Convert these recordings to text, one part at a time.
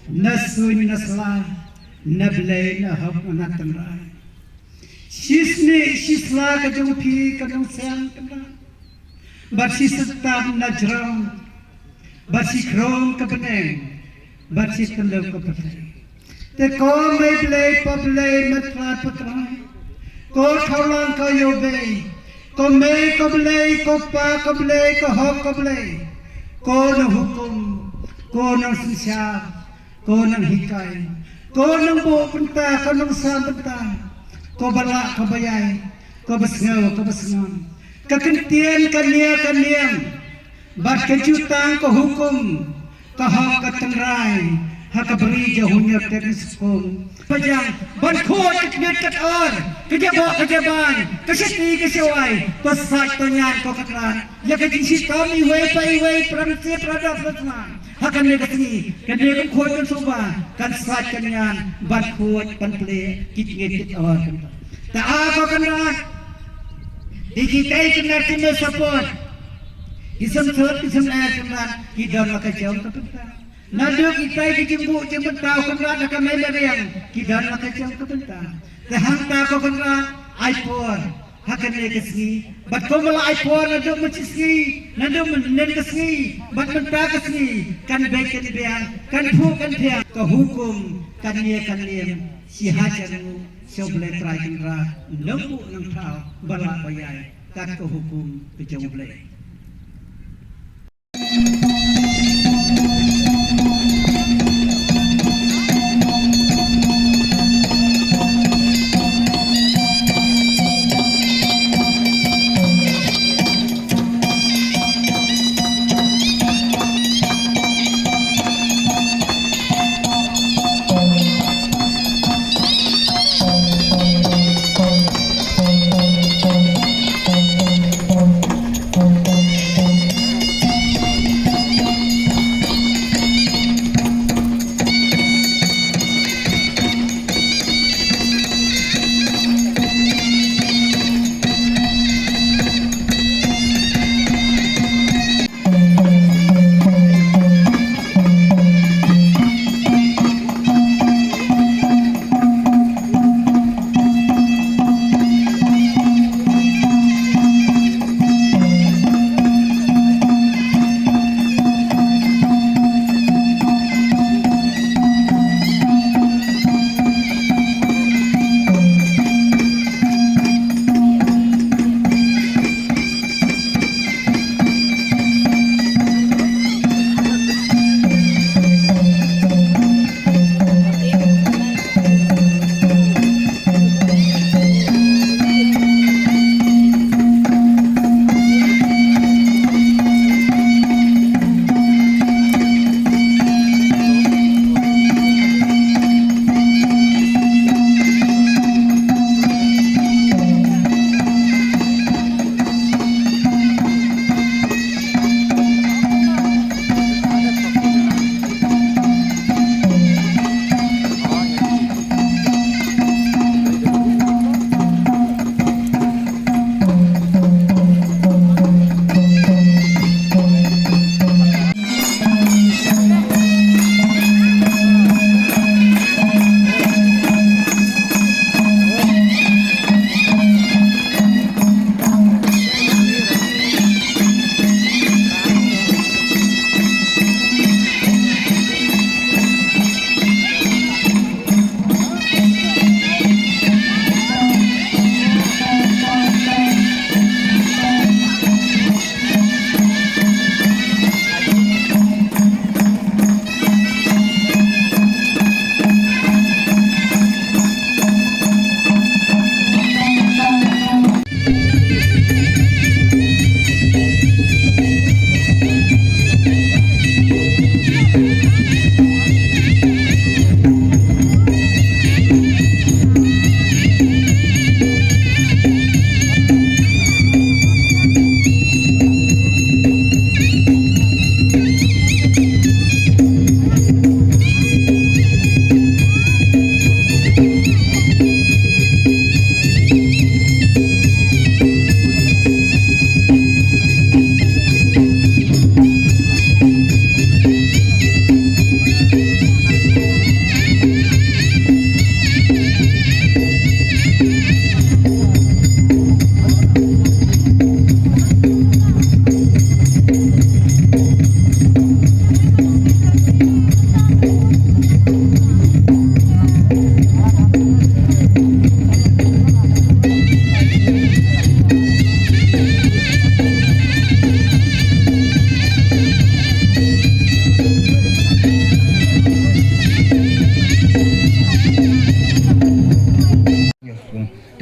nasuin nasla nablay na hok na tanra shisne shisla ka jong phi ka jong sang tanra barsi satam najram barsi krom ka beneng barsi tendam ka patrai te ko mai play paplay matra patrai ko thaulang ka yobe ko me ko play ko pa ko play ko hok ko play ko na hukum ko na sisya ko nang hikay, ko nang buo punta, ko nang sabanta, ko bala, ko bayay, ko basngaw, ko basngaw. Kakantiyan, kaniyang, bat kajutang ko hukum, kahak katangray, hakabri jahunya teriskom. Pajang, bankot kaknit katar, kajabo kajaban, kasiti kasiway, pasat tonyan ko kakran, yakajinsi kami iway pramsi pradapatman. Hakan ni kasih, kan dia kan kuat kan soba, kan sat kan yan, bat kuat kan play, kit awal kan. Tak apa kan rat, dikitai kan rat kena support, isam third isam air kan rat, kita makan jauh kan penta. Nado kitai dijemput tahu kan rat akan main yang, kita makan jauh kan penta. Tahang tak kan rat, iPhone. Hakan ni kasih, bat kau malah iPhone nado menciski, nado menenkasih, bat mentah kasih, kan baik kan dia, kan fu kan dia, kehukum kan dia si hajaru, sebelah terakhir rah, lembu nang tahu balak bayai, kan kehukum pejam belai.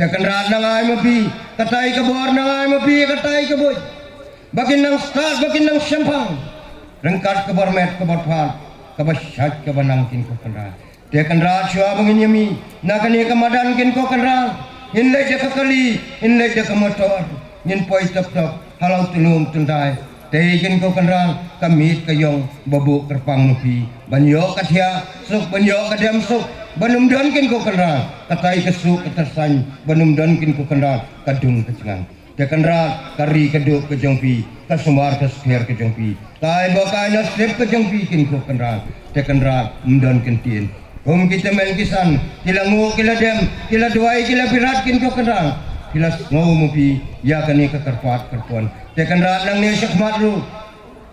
Tekan rat nang ay mapi, katai kabor nang ay mapi, katai kaboy. Bakin nang start, bakin nang syampang. Rengkat kabor met kabor phal, kabasyat kabanang kin ko kanra. Tekan rat syua bangin yami, nakani kamadan kin ko kanra. Hinlay de kakali, hinlay de kamotor, nin poi tap tap, halau tulum tundai. Tekin ko kanra, kamit kayong babu kerpang mapi. Banyo kathia, suk banyo kadam suk. Banum don kin ko kanra, katai kesuk ketersan, banum don kin ko kanra, kadung kecengan. Tekan rat, kari keduk ke jongpi, kasumar keser ke jongpi. Tai bokai nasib ke jongpi kin ko kanra, tekan rat, mdon kin tin. Kita men kisan, kila ngu, kila dem, kila duai, kila pirat kin ko kanra. Kila ngau mupi, ya kani ke kerpat kerpuan. Tekan rat nang ni syakmat lu.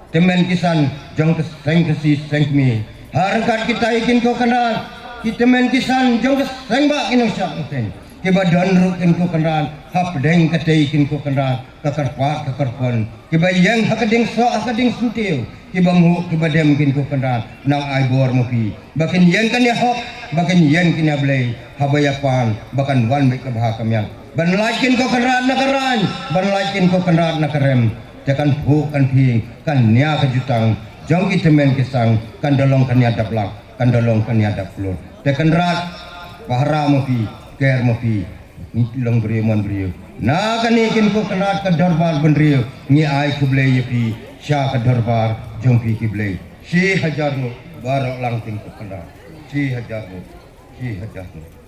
Temen kisan, jong keseng kesi sengmi. Harangkat kita ikin ko kanra. Kita men kisan jong keseng bak inang syak mungkin. Kiba donruk in ko kanran, hapdeng katay kin ko kanran, kakarpat kakarpon. Kiba yang hakading so hakading suntiw. Kiba ngu kiba dem kin ko kanran, nang ay bor mo pi. Bakin yang kanya hok, bakin yang kanya blay, habayapan, bakan wan may kabaha kamyan. Banlaikin ko kanran na karan, banlaikin ko kanran na karem. Jakan pu kan pi, kan niya kajutang, jong kita men kisang, kan dolong kanya daplak, kan dolong kanya daplur. Tekan rat, pahara mo pi, ker mo pi, ni long beriu mon beriu. Na kanikin ko kanat ka darbar beriu, ni ay kublay pi, siya ka darbar, jong pi kiblay. Si hajar mo, barok lang ting ko kanat. Si hajar mo, si hajar mo.